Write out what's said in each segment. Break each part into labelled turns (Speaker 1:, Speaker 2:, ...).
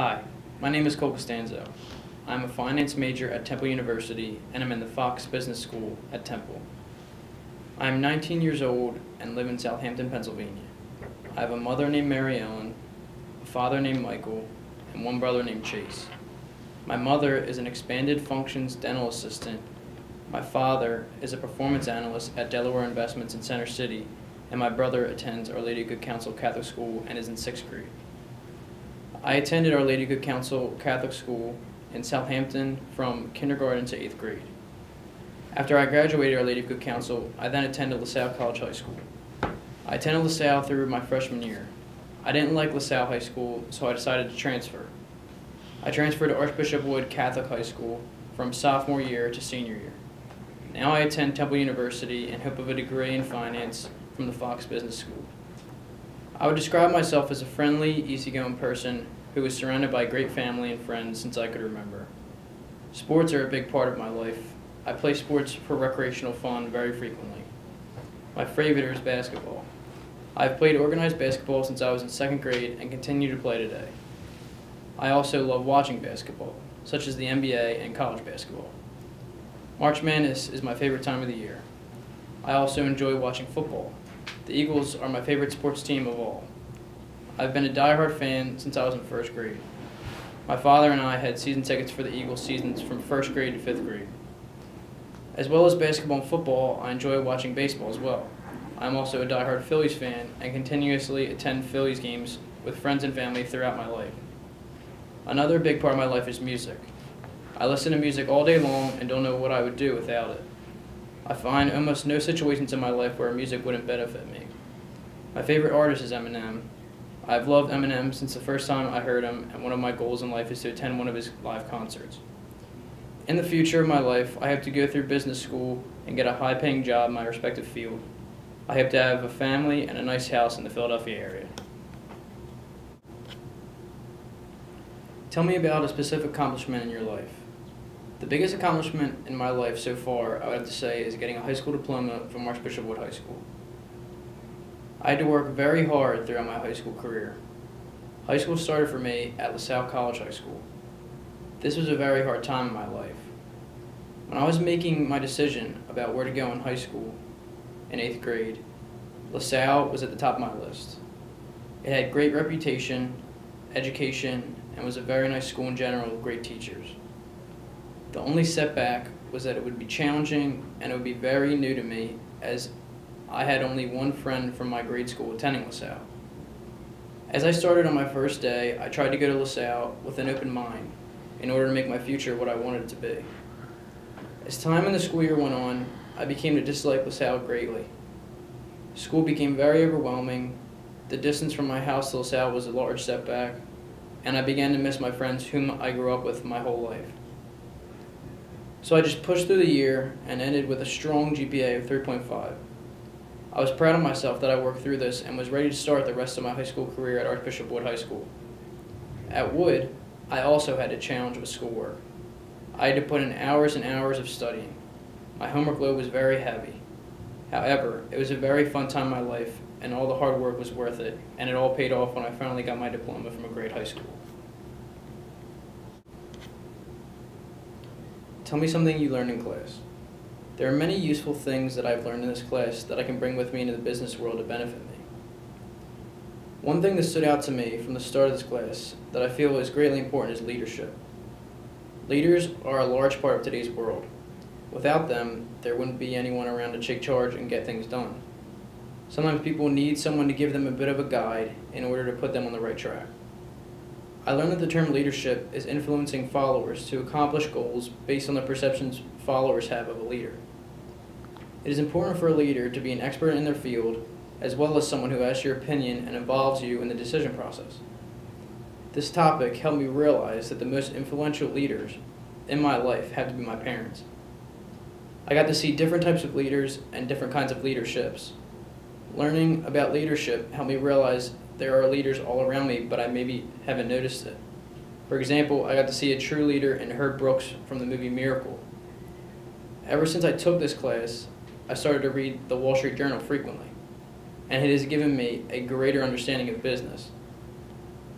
Speaker 1: Hi, my name is Cole Costanzo. I'm a finance major at Temple University and I'm in the Fox Business School at Temple. I'm 19 years old and live in Southampton, Pennsylvania. I have a mother named Mary Ellen, a father named Michael, and one brother named Chase. My mother is an expanded functions dental assistant. My father is a performance analyst at Delaware Investments in Center City, and my brother attends Our Lady of Good Counsel Catholic School and is in 6th grade. I attended Our Lady of Good Counsel Catholic School in Southampton from kindergarten to 8th grade. After I graduated Our Lady of Good Counsel, I then attended LaSalle College High School. I attended LaSalle through my freshman year. I didn't like LaSalle High School, so I decided to transfer. I transferred to Archbishop Wood Catholic High School from sophomore year to senior year. Now I attend Temple University in hope of a degree in finance from the Fox Business School. I would describe myself as a friendly, easygoing person who was surrounded by great family and friends since I could remember. Sports are a big part of my life. I play sports for recreational fun very frequently. My favorite is basketball. I've played organized basketball since I was in 2nd grade and continue to play today. I also love watching basketball, such as the NBA and college basketball. March Madness is my favorite time of the year. I also enjoy watching football. The Eagles are my favorite sports team of all. I've been a diehard fan since I was in 1st grade. My father and I had season tickets for the Eagles seasons from 1st grade to 5th grade. As well as basketball and football, I enjoy watching baseball as well. I'm also a diehard Phillies fan and continuously attend Phillies games with friends and family throughout my life. Another big part of my life is music. I listen to music all day long and don't know what I would do without it. I find almost no situations in my life where music wouldn't benefit me. My favorite artist is Eminem. I've loved Eminem since the first time I heard him, and one of my goals in life is to attend one of his live concerts. In the future of my life, I hope to go through business school and get a high-paying job in my respective field. I hope to have a family and a nice house in the Philadelphia area. Tell me about a specific accomplishment in your life. The biggest accomplishment in my life so far, I would have to say, is getting a high school diploma from Archbishop Wood High School. I had to work very hard throughout my high school career. High school started for me at LaSalle College High School. This was a very hard time in my life. When I was making my decision about where to go in high school in 8th grade, LaSalle was at the top of my list. It had great reputation, education, and was a very nice school in general with great teachers. The only setback was that it would be challenging and it would be very new to me, as I had only one friend from my grade school attending LaSalle. As I started on my first day, I tried to go to LaSalle with an open mind in order to make my future what I wanted it to be. As time in the school year went on, I became to dislike LaSalle greatly. School became very overwhelming, the distance from my house to LaSalle was a large setback, and I began to miss my friends whom I grew up with my whole life. So I just pushed through the year and ended with a strong GPA of 3.5. I was proud of myself that I worked through this and was ready to start the rest of my high school career at Archbishop Wood High School. At Wood, I also had a challenge with schoolwork. I had to put in hours and hours of studying. My homework load was very heavy. However, it was a very fun time in my life, and all the hard work was worth it, and it all paid off when I finally got my diploma from a great high school. Tell me something you learned in class. There are many useful things that I've learned in this class that I can bring with me into the business world to benefit me. One thing that stood out to me from the start of this class that I feel is greatly important is leadership. Leaders are a large part of today's world. Without them, there wouldn't be anyone around to take charge and get things done. Sometimes people need someone to give them a bit of a guide in order to put them on the right track. I learned that the term leadership is influencing followers to accomplish goals based on the perceptions followers have of a leader. It is important for a leader to be an expert in their field, as well as someone who asks your opinion and involves you in the decision process. This topic helped me realize that the most influential leaders in my life have to be my parents. I got to see different types of leaders and different kinds of leaderships. Learning about leadership helped me realize there are leaders all around me, but I maybe haven't noticed it. For example, I got to see a true leader in Herb Brooks from the movie Miracle. Ever since I took this class, I started to read the Wall Street Journal frequently, and it has given me a greater understanding of business.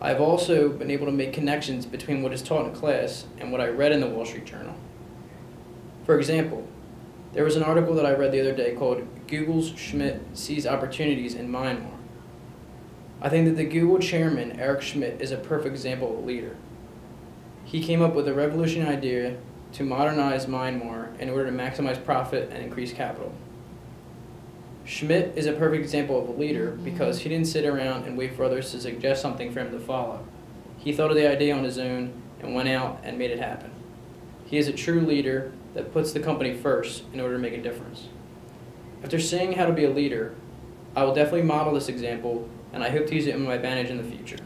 Speaker 1: I've also been able to make connections between what is taught in class and what I read in the Wall Street Journal. For example, there was an article that I read the other day called "Google's Schmidt Sees Opportunities in Myanmar." I think that the Google chairman, Eric Schmidt, is a perfect example of a leader. He came up with a revolutionary idea to modernize Myanmar in order to maximize profit and increase capital. Schmidt is a perfect example of a leader because he didn't sit around and wait for others to suggest something for him to follow. He thought of the idea on his own and went out and made it happen. He is a true leader that puts the company first in order to make a difference. After seeing how to be a leader, I will definitely model this example, and I hope to use it in my advantage in the future.